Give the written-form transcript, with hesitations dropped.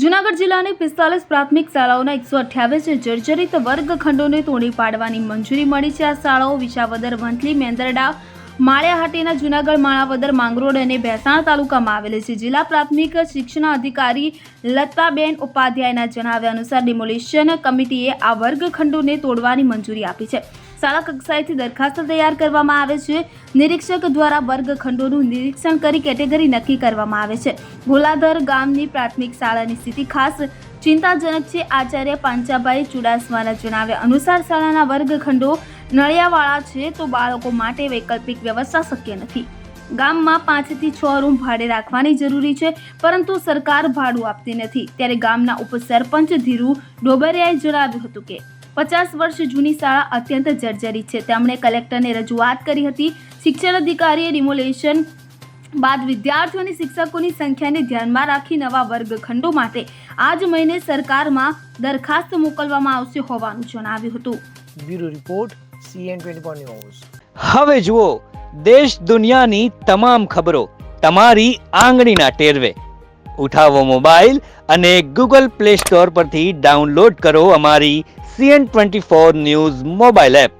જૂનાગઢ જિલ્લાની 45 પ્રાથમિક શાળાઓના 128 જર્જરિત વર્ગખંડોને તોડી પાડવાની મંજૂરી મળી છે. આ શાળાઓ વિસાવદર, વંથલી, મેંદરડા, માળિયાહાટીના જૂનાગઢ, માણાવદર, માંગરોળ અને ભેંસાણ તાલુકામાં આવેલી છે. જિલ્લા પ્રાથમિક શિક્ષણ અધિકારી લતાબેન ઉપાધ્યાયના જણાવ્યા અનુસાર ડિમોલિશન કમિટીએ આ વર્ગખંડોને તોડવાની મંજૂરી આપી છે. શાળા કક્ષાએથી દરખાસ્ત તૈયાર કરવામાં આવે છે. નિરીક્ષક દ્વારા વર્ગખંડોનું નિરીક્ષણ કરી કેટેગરી નક્કી કરવામાં આવે છે. ભોલાધર ગામની પ્રાથમિક શાળાની સ્થિતિ ખાસ ચિંતાજનક છે. આચાર્ય પાંચાભાઈ ચુડાસમાના જણાવ્યા અનુસાર શાળાના વર્ગખંડો નળિયાવાળા છે તો બાળકો માટે વૈકલ્પિક વ્યવસ્થા શક્ય નથી. ગામમાં 5 થી 6 રૂમ ભાડે રાખવાની જરૂરી છે, પરંતુ સરકાર ભાડું આપતી નથી. ત્યારે ગામના ઉપસરપંચ ધીરુ ડોબરિયાએ જણાવ્યું હતું કે 50 વર્ષ જૂની શાળા અત્યંત જર્જરિત છે. તેમણે કલેક્ટરને રજૂઆત કરી હતી. શિક્ષણ અધિકારીએ ડિમોલેશન બાદ વિદ્યાર્થીઓ અને શિક્ષકોની સંખ્યાને ધ્યાનમાં રાખી નવા વર્ગખંડો માટે આ જ મહિને સરકારમાં દરખાસ્ત મોકલવામાં આવશે હોવાનું જણાવ્યું હતું. Bureau report CN24 news. હવે જુઓ દેશ દુનિયાની તમામ ખબરો તમારી આંગળીના ટેરવે. ઉઠાવો મોબાઈલ અને Google Play Store પરથી ડાઉનલોડ કરો અમારી CN24 ન્યૂઝ મોબાઈલ એપ.